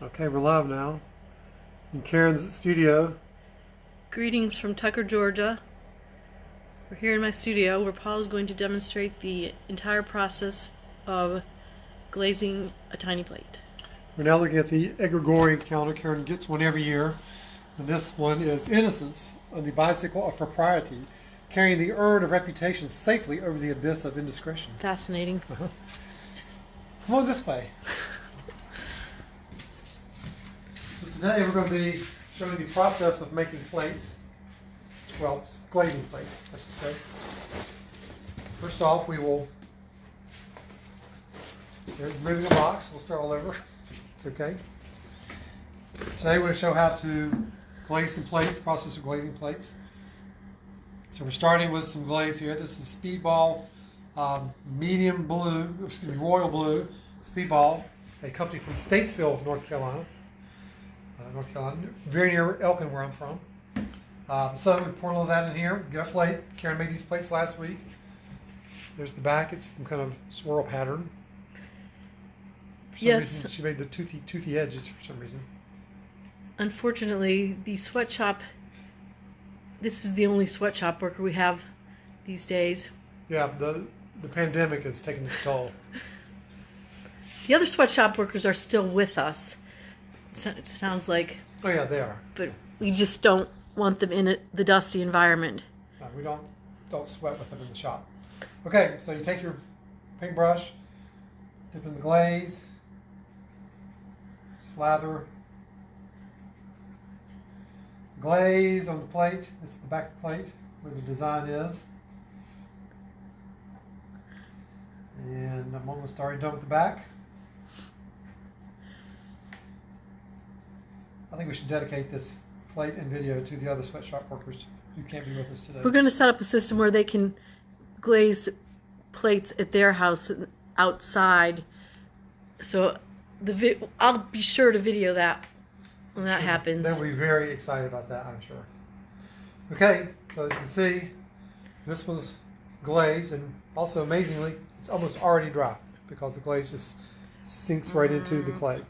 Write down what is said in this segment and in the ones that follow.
Okay, we're live now in Karen's studio. Greetings from Tucker, Georgia. We're here in my studio where Paul is going to demonstrate the entire process of glazing a tiny plate. We're now looking at the Gregorian calendar. Karen gets one every year. And this one is Innocence on the bicycle of propriety, carrying the urn of reputation safely over the abyss of indiscretion. Fascinating. Come on this way. So today we're going to be showing the process of making plates. Well, glazing plates, I should say. First off, we will, there's moving a box. We'll start all over. It's okay. Today we're going to show how to glaze some plates, process of glazing plates. So we're starting with some glaze here. This is Speedball medium blue, excuse me, royal blue Speedball, a company from Statesville, North Carolina. Very near Elkin, where I'm from. So we pour a little of that in here, get a plate. Karen made these plates last week. There's the back, it's some kind of swirl pattern. For some reason, she made the toothy edges for some reason. Unfortunately, the sweatshop, this is the only sweatshop worker we have these days. Yeah, the pandemic has taken its toll. The other sweatshop workers are still with us. It sounds like. Oh yeah, they are. But we just don't want them in the dusty environment. No, we don't sweat with them in the shop. Okay, so you take your paintbrush, dip in the glaze, slather glaze on the plate. This is the back of the plate where the design is. And I'm almost already done with the back. I think we should dedicate this plate and video to the other sweatshop workers who can't be with us today. We're going to set up a system where they can glaze plates at their house outside. So I'll be sure to video that when that happens. They'll be very excited about that, I'm sure. Okay, so as you can see, this was glazed, and also amazingly, it's almost already dry because the glaze just sinks right into the clay.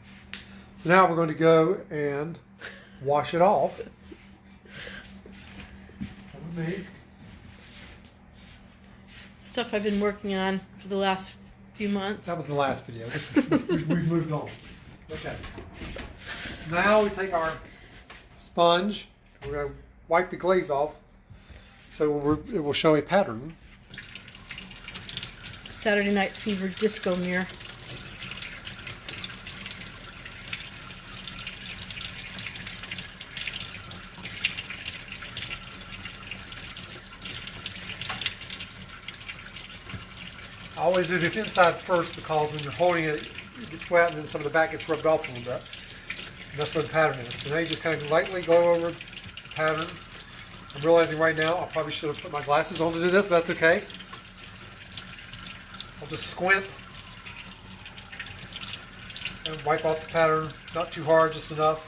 So now we're going to go and wash it off. Come with me. Stuff I've been working on for the last few months. That was the last video. We've moved on. Okay. So now we take our sponge. We're going to wipe the glaze off so it will show a pattern. Saturday Night Fever disco mirror. I always do this inside first because when you're holding it, it gets wet and then some of the back gets rubbed off a little bit. And that's where the pattern is. So now you just kind of lightly go over the pattern. I'm realizing right now I probably should have put my glasses on to do this, but that's okay. I'll just squint and wipe off the pattern. Not too hard, just enough.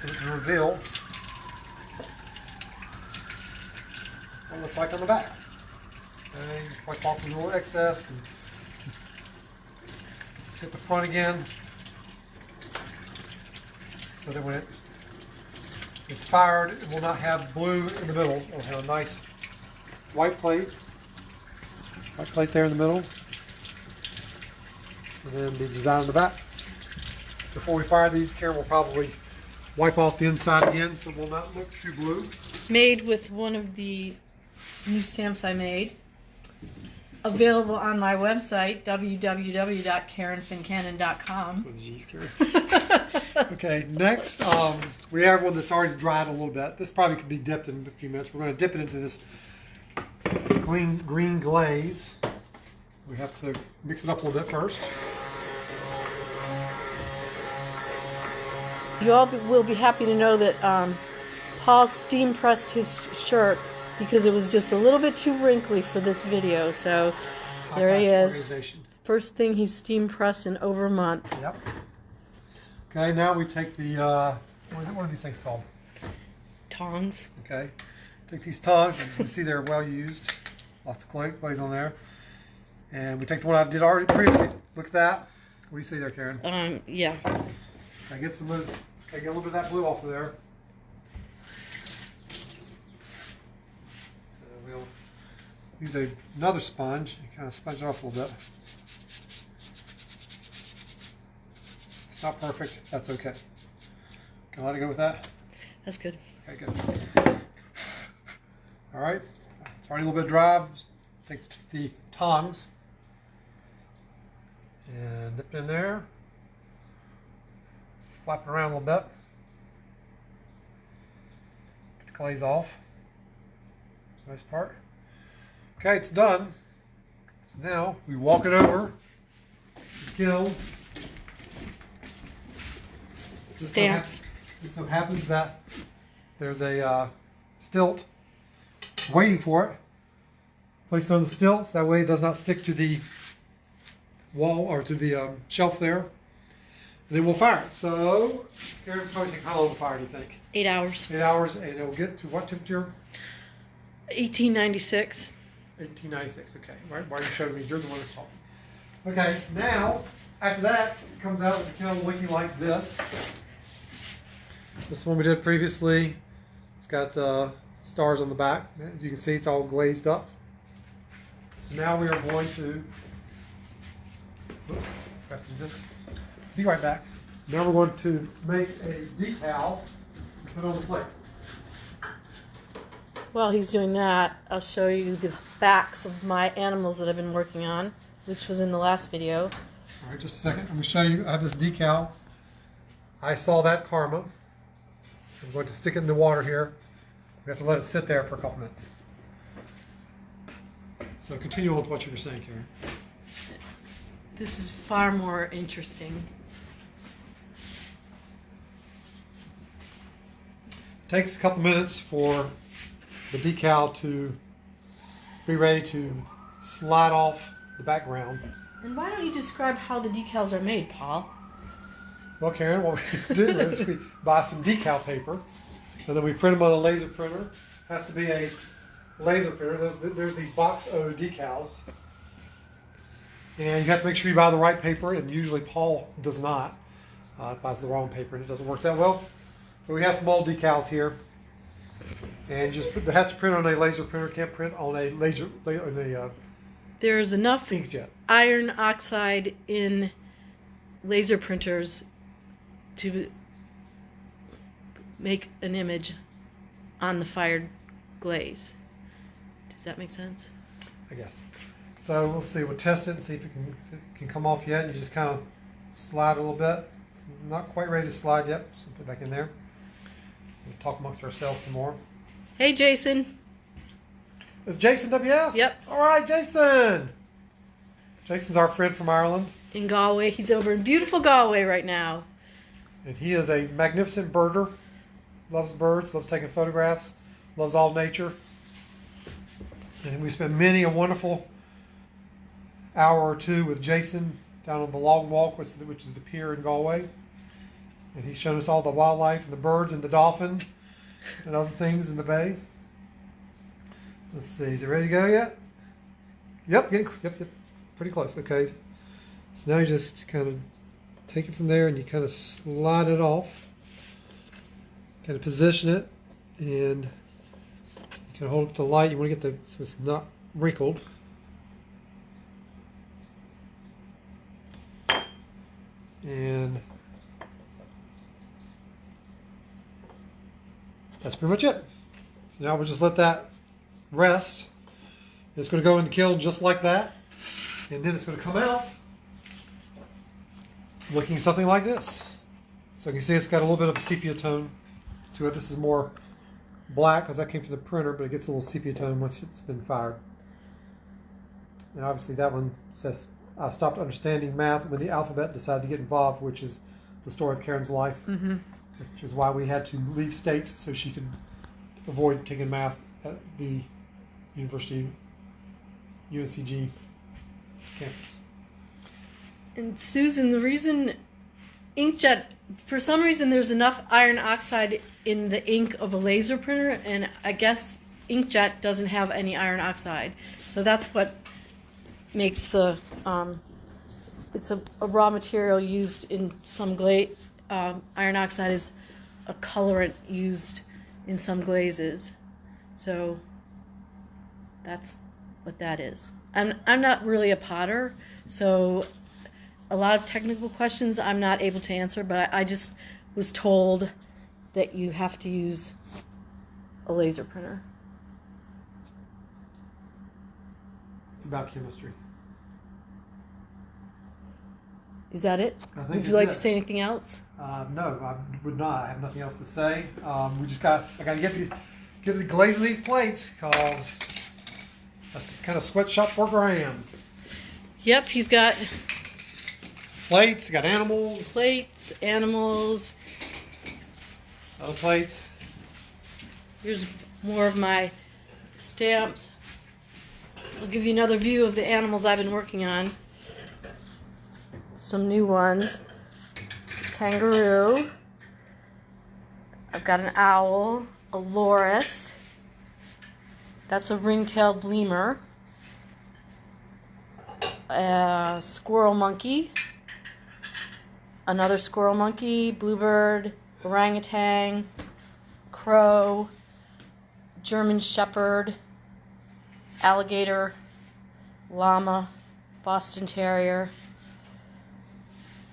So we can reveal what it looks like on the back. Okay, wipe off the little excess and hit the front again so that when it is fired, it will not have blue in the middle. It will have a nice white plate there in the middle, and then the design on the back. Before we fire these, Karen will probably wipe off the inside again so it will not look too blue. Made with one of the new stamps I made. Available on my website, www.karenfincannon.com. Oh, geez, Karen. Okay, next we have one that's already dried a little bit. This probably could be dipped in a few minutes. We're going to dip it into this green glaze. We have to mix it up a little bit first. You all will be happy to know that Paul steam pressed his shirt because it was just a little bit too wrinkly for this video. So there he is. First thing he's steam pressed in over a month. Yep. Okay, now we take the, what are these things called? Tongs. Okay. Take these tongs, as you can see they're well used. Lots of glaze on there. And we take the one I did already previously. Look at that. What do you see there, Karen? Yeah. I get some of those. I get a little bit of that blue off of there. So we'll use another sponge and kind of sponge it off a little bit. It's not perfect. That's okay. Can I let it go with that? That's good. Okay, good. All right. It's already a little bit dry. Take the tongs and dip it in there. Flap it around a little bit. Get the glaze off. Nice part. Okay, it's done. So now we walk it over to the kiln. Stamps. It so happens that there's a stilt waiting for it. Placed on the stilts. That way it does not stick to the wall or to the shelf there. And then we'll fire it. So, Karen, probably take how long to fire, do you think? 8 hours. 8 hours, and it'll get to what temperature? 1896. 1896, okay. Right, why you showed me, you're the one that's talking. Okay, now, after that, it comes out of the kiln looking like this. This one we did previously. It's got stars on the back. As you can see, it's all glazed up. So now we are going to, oops, have to do this. Be right back. Now we're going to make a decal and put on the plate. While he's doing that, I'll show you the backs of my animals that I've been working on, which was in the last video. All right, just a second. I'm going to show you. I have this decal. I saw that karma. I'm going to stick it in the water here. We have to let it sit there for a couple minutes. So continue with what you were saying, Karen. This is far more interesting. It takes a couple minutes for the decal to be ready to slide off the background. And why don't you describe how the decals are made, Paul? Well, Karen, what we do is we buy some decal paper, and then we print them on a laser printer. It has to be a laser printer. There's the Box O decals. And you have to make sure you buy the right paper, and usually Paul does not. Buys the wrong paper, and it doesn't work that well. But we have some old decals here. And just it has to print on a laser printer. Can't print on a There's enough inkjet. iron oxide in laser printers to make an image on the fired glaze. Does that make sense? I guess. So we'll see. We'll test it and see if it can come off yet. You just kind of slide a little bit. It's not quite ready to slide yet. So put it back in there. So we'll talk amongst ourselves some more. Hey, Jason. It's Jason WS? Yep. All right, Jason. Jason's our friend from Ireland. In Galway. He's over in beautiful Galway right now. And he is a magnificent birder. Loves birds, loves taking photographs, loves all nature. And we spent many a wonderful hour or two with Jason down on the Long Walk, which is the pier in Galway. And he's shown us all the wildlife and the birds and the dolphin and other things in the bay. Let's see, is it ready to go yet? Yep, yep, it's pretty close. Okay. So now you just kind of take it from there and you kind of slide it off. Kind of position it, and you can hold up the light. You want to get so it's not wrinkled. And that's pretty much it. So now we'll just let that rest. It's going to go in the kiln just like that, and then it's going to come out looking something like this. So you can see it's got a little bit of a sepia tone to it. This is more black because that came from the printer, but it gets a little sepia tone once it's been fired. And obviously that one says, I stopped understanding math when the alphabet decided to get involved, which is the story of Karen's life, which is why we had to leave states so she could avoid taking math at the University UNCG campus. And Susan, the reason inkjet, for some reason there's enough iron oxide in the ink of a laser printer, and I guess inkjet doesn't have any iron oxide. So that's what makes the it's a raw material used in some glaze. Iron oxide is a colorant used in some glazes. So that's what that is. I'm not really a potter, so a lot of technical questions I'm not able to answer, but I just was told that you have to use a laser printer. It's about chemistry. Is that it? I think Would you like to say anything else? No, I would not. I have nothing else to say. I got to get the glazing these plates because that's this kind of sweatshop worker I am. Yep, he's got plates. Got animals. Plates, animals. Other plates. Here's more of my stamps. I'll give you another view of the animals I've been working on. Some new ones. Kangaroo. I've got an owl, a loris. That's a ring-tailed lemur. A squirrel monkey. Another squirrel monkey, bluebird, orangutan, crow, German shepherd, alligator, llama, Boston terrier,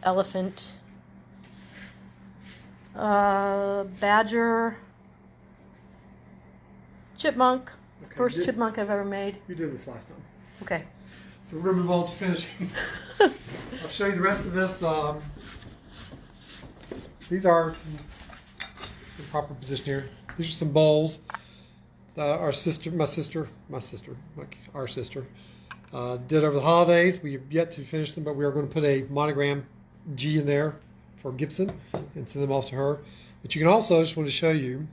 elephant, badger, chipmunk. Okay, First chipmunk I've ever made. You did this last time. Okay. So we're going to move on to finishing. I'll show you the rest of this. These are some in proper position here. These are some bowls that our sister did over the holidays. We have yet to finish them, but we are going to put a monogram G in there for Gibson and send them off to her. But you can also, just want to show you,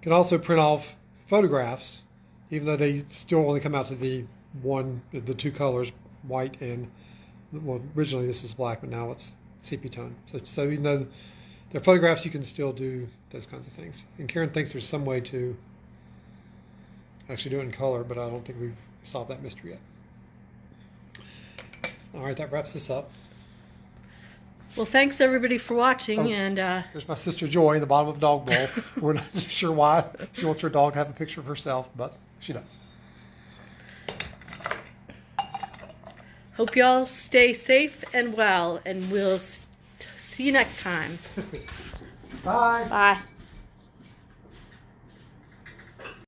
can also print off photographs, even though they still only come out to the two colors, white and, well, originally this was black, but now it's sepia tone. So even though they're photographs, you can still do those kinds of things. And Karen thinks there's some way to actually do it in color, but I don't think we've solved that mystery yet. All right, that wraps this up. Well, thanks everybody for watching. And there's my sister Joy in the bottom of a dog bowl. We're not sure why she wants her dog to have a picture of herself, but she does. Hope you all stay safe and well, and we'll see you next time. Bye. Bye.